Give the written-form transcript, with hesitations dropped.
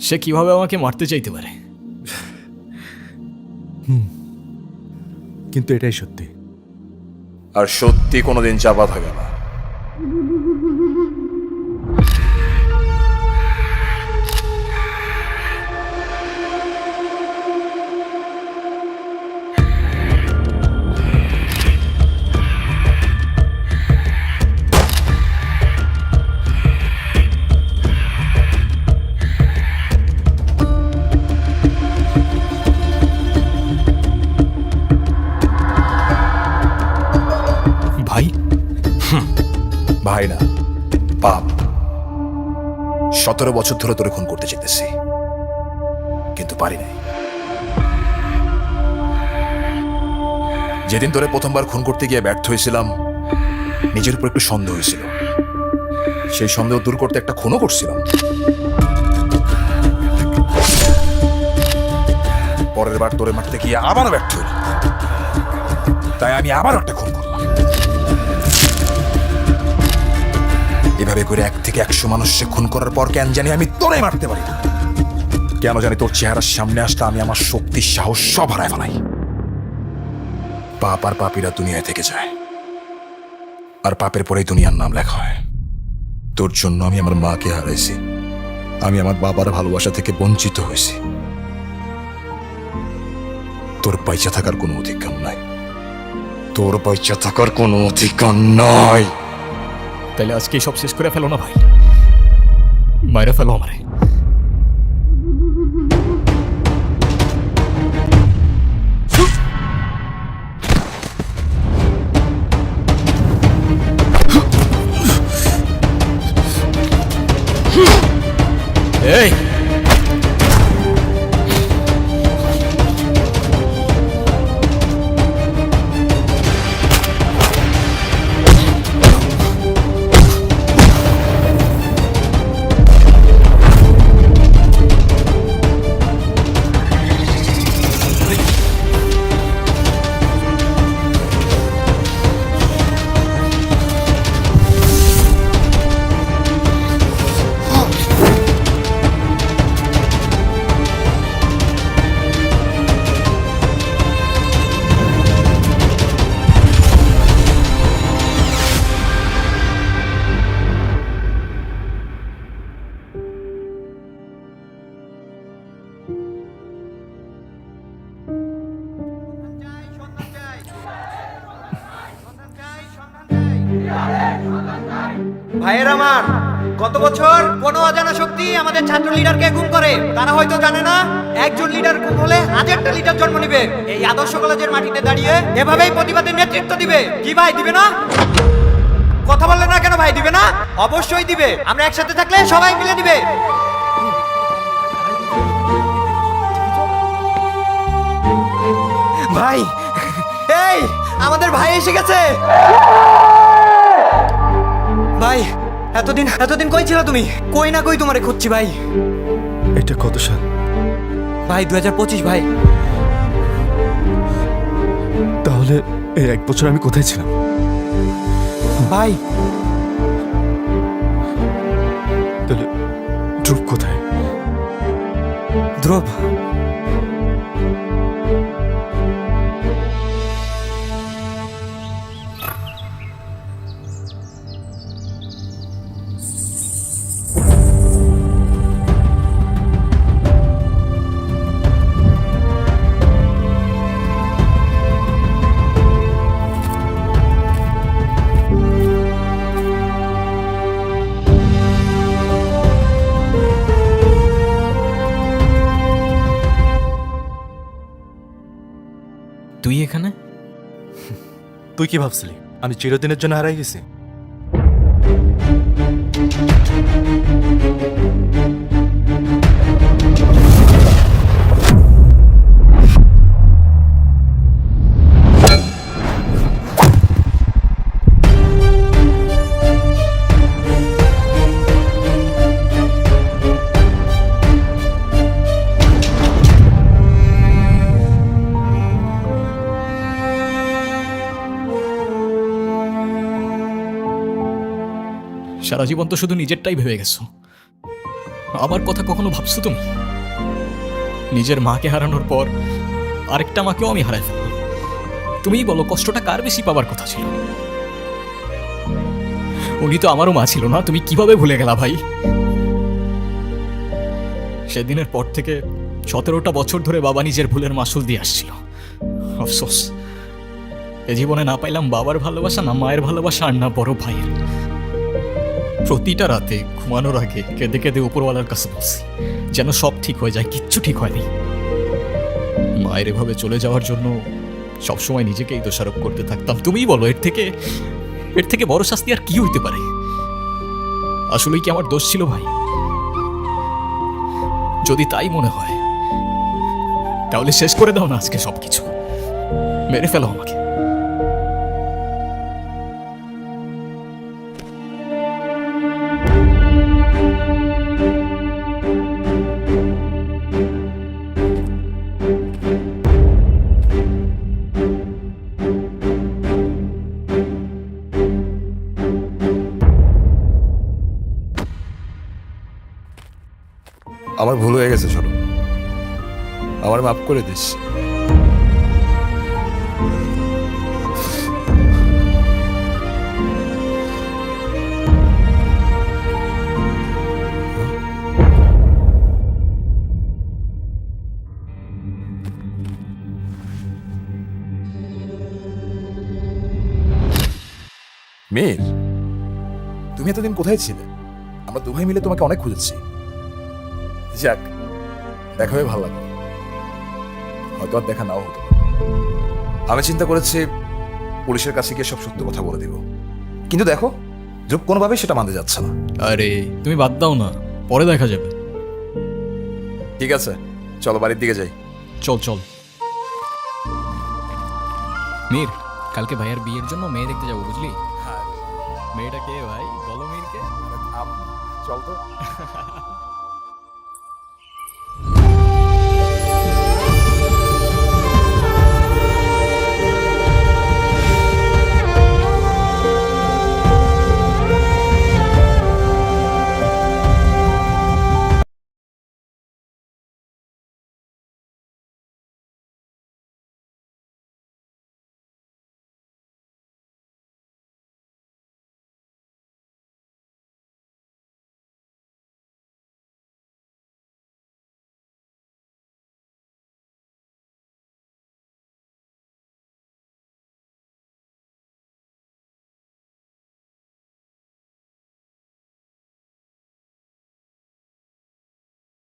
সে কিভাবে আমাকে মারতে চাইতে পারে? কিন্তু এটাই সত্যি। আর সত্যি কোনোদিন চাপা থাকে না। ভাই, ভাই না, পাপ। 17 বছর ধরে তোরে খুন করতে চেয়েছি, কিন্তু পারি নাই। যেদিন তোরে প্রথমবার খুন করতে গিয়ে ব্যর্থ হয়েছিলাম, নিজের উপর একটু সন্দেহ হয়েছিল। সেই সন্দেহ দূর করতে একটা খুনও করছিলাম। পরের বার তোরে মারতে গিয়ে আবারও ব্যর্থ হইল, তাই আমি আবার একটা খুন করলাম। এভাবে করে 1 থেকে 100 মানুষকে খুন করার পর কেন জানি আমি তোরে মারতে পারি না। কেন জানি তোর চেহারার সামনে আসলে আমি আমার শক্তি সাহস সব হারায় ফেলাই। পাপ আর পাপীরা দুনিয়ায় থেকে যায়, আর পাপের পরেই দুনিয়ার নাম লেখা হয়। তোর জন্য আমি আমার মাকে হারাইছি, আমি আমার বাবার ভালোবাসা থেকে বঞ্চিত হয়েছি। তোর পয়সা থাকার কোনো অধিকার নাই, তোর পয়সা থাকার কোনো অধিকার নাই। তাহলে আজকে সব শেষ করে ফেলো না ভাই, মাইরা ফেলো আমারে। এই ভাইয়ের আমার, গত বছর কোনো অজানা শক্তি আমাদের ছাত্র লিডারকে গুম করে। তারা হয়তো জানে না, একজন লিডার গুম হলে 1000টা লিডার জন্ম নিবে। এই আদর্শ কলেজের মাটিতে দাঁড়িয়ে এভাবেই প্রতিবাদের নেতৃত্ব দিবে। কি ভাই, দিবে না? কথা বললে না কেন ভাই? দিবে না? অবশ্যই দিবে। আমরা একসাথে থাকলে সবাই মিলে দিবে। ভাই, এই আমাদের ভাই এসে গেছে। ভাই, এতদিন কই ছিল তুমি? কই না কই তোমারে খুঁজছি ভাই। এটা কত সাল? ভাই 2025 ভাই। তাহলে এই 1 বছর আমি কোথায় ছিলাম? ভাই, তাহলে ধ্রুব কোথায়? ধ্রুব তুই এখানে? তুই কি ভাবছিলি আমি চিরদিনের জন্য হারাই গেছি? সারা জীবন তো শুধু নিজেরটাই ভেবে গেছো। আমার কথা কখনো ভাবছো তুমি? নিজের মাকে হারানোর পর আরেকটা মাকেও আমি হারাই ফেললাম। তুমিই বলো কষ্টটা কার বেশি পাবার কথা ছিল? উনি তো আমারও মা ছিল না, তুমি কিভাবে ভুলে গেলা ভাই? সেদিনের পর থেকে 17টা বছর ধরে বাবা নিজের ভুলের মাসুল দিয়ে আসছিল। আফসোস, এ জীবনে না পাইলাম বাবার ভালোবাসা, না মায়ের ভালোবাসা, আর না বড় ভাইয়ের। প্রতিটা রাতে ঘুমানোর আগে কেঁদে কেঁদে উপরওয়ালার কাছে বসি যেন সব ঠিক হয়ে যায়, কিচ্ছু ঠিক হয়নি। মায়ের এভাবে চলে যাওয়ার জন্য সবসময় নিজেকেই দোষারোপ করতে থাকতাম। তুমিই বলো এর থেকে বড় শাস্তি আর কি হইতে পারে? আসলেই কি আমার দোষ ছিল ভাই? যদি তাই মনে হয় তাহলে শেষ করে দাও না আজকে সবকিছু, মেরে ফেলো আমাকে। আমার ভুল হয়ে গেছে ছোট, আমার মাফ করে দিস। মীর, তুমি এতদিন কোথায় ছিলে? আমরা দুভাই মিলে তোমাকে অনেক খুঁজেছি। যাক, দেখা হয়ে ভালো লাগলো। হয়তো আর দেখা নাও হতো। আমি চিন্তা করেছি পুলিশের কাছে গিয়ে সব সত্য কথা বলে দিব, কিন্তু দেখো যুগ কোনোভাবে সেটা মানতে যাচ্ছে না। আরে তুমি বাদ দাও না, পরে দেখা যাবে। ঠিক আছে, চলো বাড়ির দিকে যাই। চল চল। মীর, কালকে ভাইয়ার বিয়ের জন্য মেয়ে দেখতে যাবো, বুঝলি? মেয়েটা কে ভাই? বলো মীরকে। চল তো।